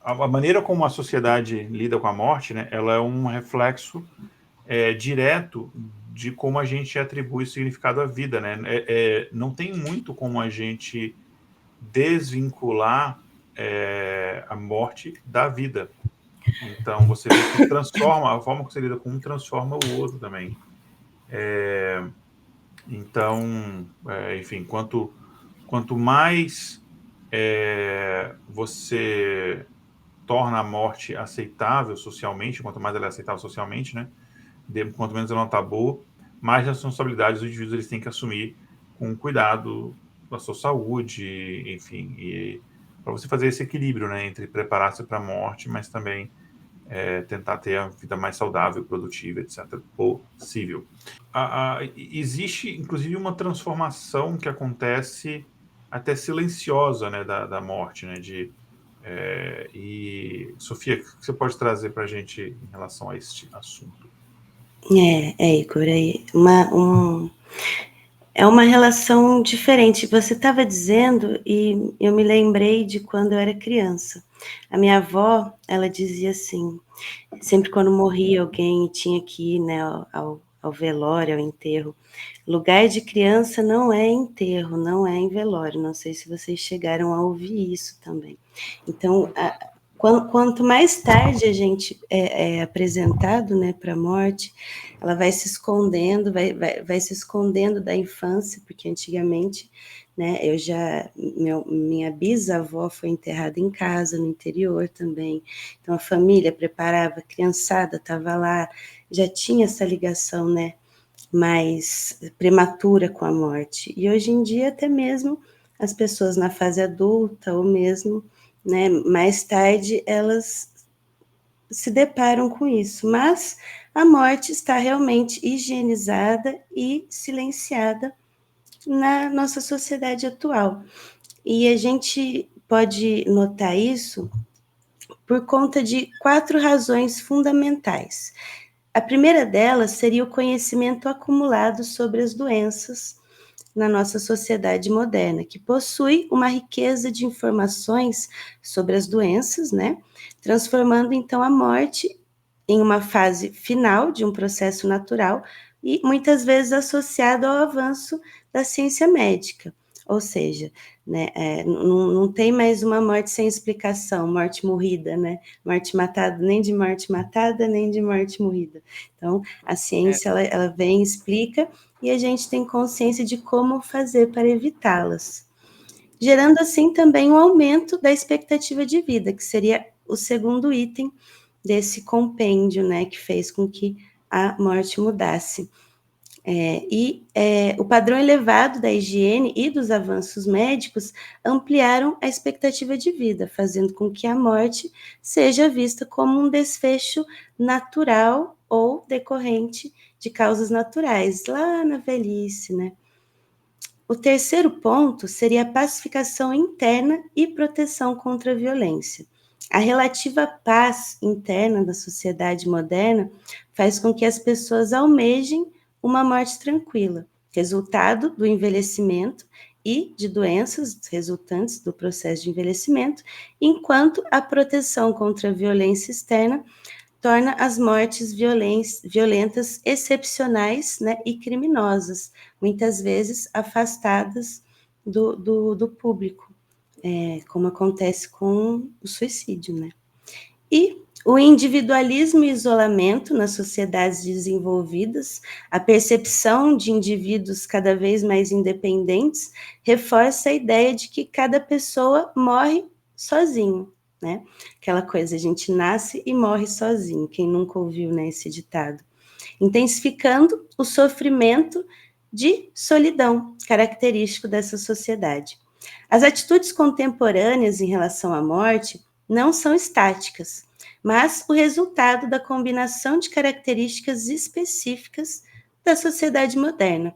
a maneira como a sociedade lida com a morte, né, ela é um reflexo direto de como a gente atribui significado à vida, né? Não tem muito como a gente desvincular a morte da vida. Então, você vê que transforma, a forma que você lida com um transforma o outro também. Então, enfim, quanto mais você torna a morte aceitável socialmente, quanto mais ela é aceitável socialmente, né? Quanto menos ela é um tabu, mais responsabilidades os indivíduos eles têm que assumir com cuidado da sua saúde, enfim, e para você fazer esse equilíbrio, né, entre preparar-se para a morte, mas também tentar ter a vida mais saudável, produtiva, etc., possível. Existe, inclusive, uma transformação que acontece até silenciosa, né, da morte, né, e, Sofia, o que você pode trazer para a gente em relação a este assunto? Igor, é uma relação diferente. Você estava dizendo, e eu me lembrei de quando eu era criança. A minha avó, ela dizia assim, sempre quando morria alguém e tinha que ir, né, ao velório, ao enterro, lugar de criança não é enterro, não é em velório. Não sei se vocês chegaram a ouvir isso também. Então, quanto mais tarde a gente é apresentado, né, para a morte, ela vai se escondendo, vai se escondendo da infância, porque antigamente, né, minha bisavó foi enterrada em casa, no interior também, então a família preparava, a criançada estava lá, já tinha essa ligação, né, mais prematura com a morte, e hoje em dia até mesmo as pessoas na fase adulta, ou mesmo, né, mais tarde, elas se deparam com isso, mas a morte está realmente higienizada e silenciada na nossa sociedade atual. E a gente pode notar isso por conta de 4 razões fundamentais. A primeira delas seria o conhecimento acumulado sobre as doenças na nossa sociedade moderna, que possui uma riqueza de informações sobre as doenças, né? Transformando então a morte em uma fase final de um processo natural e muitas vezes associado ao avanço da ciência médica. Ou seja, né, não tem mais uma morte sem explicação, morte morrida, né? Morte matada, nem de morte matada, nem de morte morrida. Então, a ciência, ela vem, explica, e a gente tem consciência de como fazer para evitá-las. Gerando, assim, também um aumento da expectativa de vida, que seria o segundo item desse compêndio, né, que fez com que a morte mudasse. O padrão elevado da higiene e dos avanços médicos ampliaram a expectativa de vida, fazendo com que a morte seja vista como um desfecho natural ou decorrente de causas naturais, lá na velhice, né? O terceiro ponto seria a pacificação interna e proteção contra a violência. A relativa paz interna da sociedade moderna faz com que as pessoas almejem uma morte tranquila, resultado do envelhecimento e de doenças resultantes do processo de envelhecimento, enquanto a proteção contra a violência externa torna as mortes violentas excepcionais, né, e criminosas, muitas vezes afastadas do público, como acontece com o suicídio, né? E o individualismo e isolamento nas sociedades desenvolvidas, a percepção de indivíduos cada vez mais independentes, reforça a ideia de que cada pessoa morre sozinho, né? Aquela coisa, a gente nasce e morre sozinho, quem nunca ouviu, né, esse ditado. Intensificando o sofrimento de solidão, característico dessa sociedade. As atitudes contemporâneas em relação à morte não são estáticas, mas o resultado da combinação de características específicas da sociedade moderna.